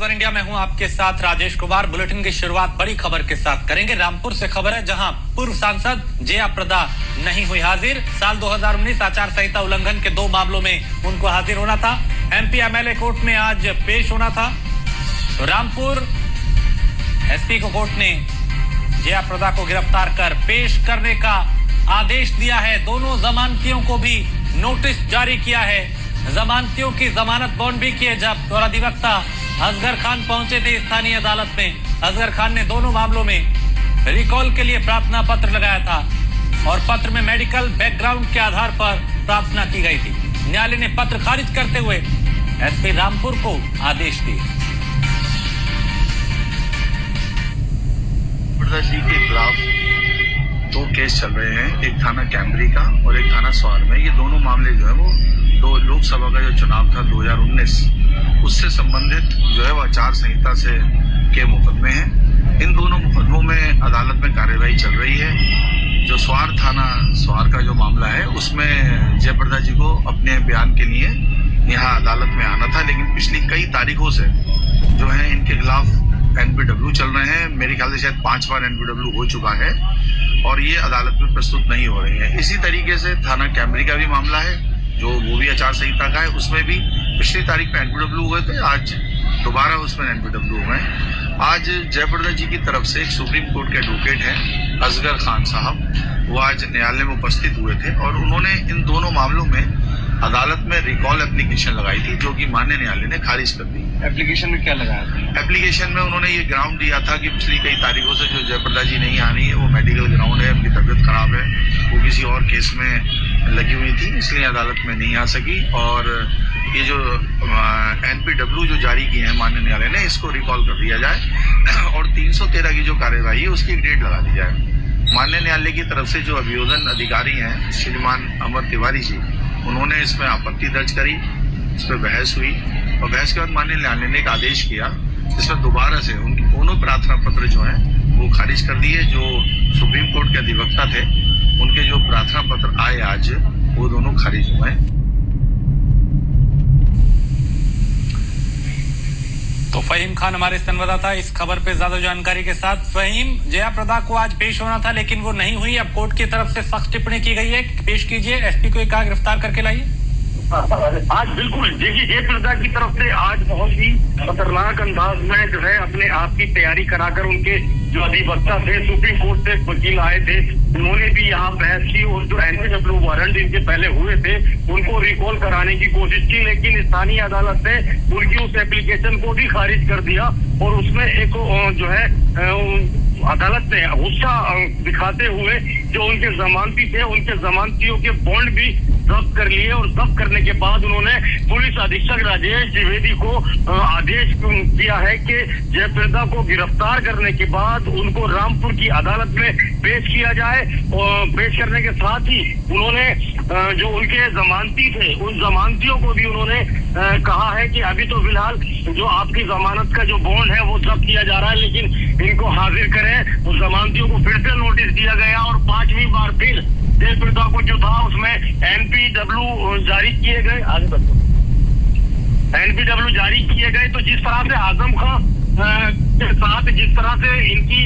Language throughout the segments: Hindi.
वन इंडिया में हूं आपके साथ राजेश कुमार। बुलेटिन की शुरुआत बड़ी खबर के साथ करेंगे। रामपुर से खबर है, जहां पूर्व सांसद जया प्रदा नहीं हुई हाजिर। साल 2019 आचार संहिता उल्लंघन के 2 मामलों में उनको हाजिर होना था। एमपी एमएलए कोर्ट में आज पेश होना था। तो रामपुर एसपी को कोर्ट ने जया प्रदा को गिरफ्तार कर पेश करने का आदेश दिया है। दोनों जमानतियों को भी नोटिस जारी किया है। जमानतियों की जमानत बॉन्ड भी किए जब्त। और अधिवक्ता असगर खान पहुंचे थे स्थानीय अदालत में। असगर खान ने दोनों मामलों में रिकॉल के लिए प्रार्थना पत्र लगाया था और पत्र में मेडिकल बैकग्राउंड के आधार पर प्रार्थना की गई थी। न्यायालय ने पत्र खारिज करते हुए एसपी रामपुर को आदेश दिए। जी के खिलाफ 2 केस चल रहे हैं, एक थाना कैमरी का और एक थाना स्वार में। ये दोनों मामले जो है वो लोकसभा का जो चुनाव था 2019 उससे संबंधित जो है वो आचार संहिता से के मुकदमे हैं। इन दोनों मुकदमों में अदालत में कार्यवाही चल रही है। जो स्वार का जो मामला है उसमें जया प्रदा जी को अपने बयान के लिए यहाँ अदालत में आना था, लेकिन पिछली कई तारीखों से जो है इनके खिलाफ NPW चल रहे हैं। मेरे ख्याल से शायद 5 बार NPW हो चुका है और ये अदालत में प्रस्तुत नहीं हो रही है। इसी तरीके से थाना कैमरी का भी मामला है, जो वो भी आचार संहिता का है। उसमें भी पिछली तारीख में NPW हुए थे, आज दोबारा उसमें NPW हुए हैं। आज जया प्रदा जी की तरफ से एक सुप्रीम कोर्ट के एडवोकेट हैं असगर खान साहब, वो आज न्यायालय में उपस्थित हुए थे और उन्होंने इन दोनों मामलों में अदालत में रिकॉल एप्लीकेशन लगाई थी, जो कि माननीय न्यायालय ने खारिज कर दी। एप्लीकेशन में क्या लगाया था? एप्लीकेशन में उन्होंने ये ग्राउंड दिया था कि पिछली कई तारीखों से जो जया प्रदा जी नहीं आ रही है वो मेडिकल ग्राउंड है, उनकी तबीयत खराब है, वो किसी और केस में लगी हुई थी, इसलिए अदालत में नहीं आ सकी। और ये जो NPW जो जारी किए हैं माननीय न्यायालय ने, इसको रिकॉल कर दिया जाए और 313 की जो कार्यवाही है उसकी डेट लगा दी जाए। माननीय न्यायालय की तरफ से जो अभियोजन अधिकारी हैं श्रीमान अमर तिवारी जी, उन्होंने इसमें आपत्ति दर्ज करी, इस पर बहस हुई और बहस के बाद माननीय न्यायालय ने एक आदेश किया जिसमें दोबारा से उनके दोनों प्रार्थना पत्र जो हैं वो खारिज कर दिए। जो सुप्रीम कोर्ट के अधिवक्ता थे उनके जो प्रार्थना पत्र आए आज, वो दोनों खारिज हुए। तो फहीम खान हमारे संवाददाता इस खबर पे ज्यादा जानकारी के साथ। फहीम, जया प्रदा को आज पेश होना था लेकिन वो नहीं हुई। अब कोर्ट की तरफ से सख्त टिप्पणी की गई है, पेश कीजिए। एसपी को कहा गिरफ्तार करके लाइए। आज बिल्कुल देखिए, जया प्रदा की तरफ से आज बहुत ही खतरनाक अंदाज में जो है अपने आप की तैयारी कराकर उनके जो अधिवक्ता थे सुप्रीम कोर्ट से वकील आए थे, उन्होंने भी यहाँ बहस की और जो NPW वारंट इनके पहले हुए थे उनको रिकॉल कराने की कोशिश की, लेकिन स्थानीय अदालत ने उनकी उस एप्लीकेशन को भी खारिज कर दिया और उसमें एक जो है अदालत ने गुस्सा दिखाते हुए जो उनके जमानती थे उनके जमानतियों के बॉन्ड भी जब्त कर लिए और जब्त करने के बाद उन्होंने पुलिस अधीक्षक राजेश द्विवेदी को आदेश किया है कि जया प्रदा को गिरफ्तार करने के बाद उनको रामपुर की अदालत में पेश किया जाए। और पेश करने के साथ ही उन्होंने जो उनके जमानती थे उन जमानतियों को भी उन्होंने कहा है कि अभी तो फिलहाल जो आपकी जमानत का जो बॉन्ड है वो जब्त किया जा रहा है, लेकिन इनको हाजिर करें। उस जमानतियों को फिर से नोटिस दिया गया और 5वीं बार फिर जया प्रदा को जो था उसमें NPW जारी किए गए। आगे बढ़ो। NPW जारी किए गए। तो जिस तरह से आजम खान के साथ जिस तरह से इनकी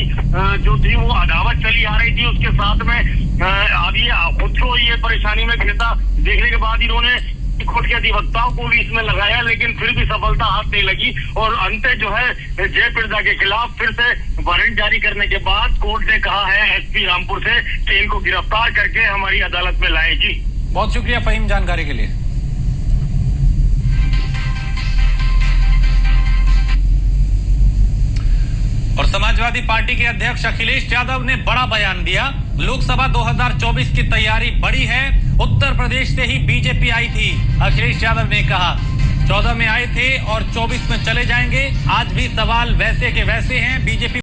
जो थी वो अदावत चली आ रही थी, उसके साथ में अब ये खुद को ये परेशानी में घिरता देखने के बाद इन्होंने कोर्ट के अधिवक्ताओं को भी इसमें लगाया, लेकिन फिर भी सफलता हाथ नहीं लगी और अंत जो है जया प्रदा के खिलाफ फिर से वारंट जारी करने के बाद कोर्ट ने कहा है एसपी रामपुर से कि इनको गिरफ्तार करके हमारी अदालत में लाए। जी बहुत शुक्रिया फहीम जानकारी के लिए। और समाजवादी पार्टी के अध्यक्ष अखिलेश यादव ने बड़ा बयान दिया। लोकसभा 2024 की तैयारी बड़ी है, उत्तर प्रदेश से ही बीजेपी आई थी। अखिलेश यादव ने कहा 14 में आए थे और 24 में चले जाएंगे। आज भी सवाल वैसे के वैसे हैं। बीजेपी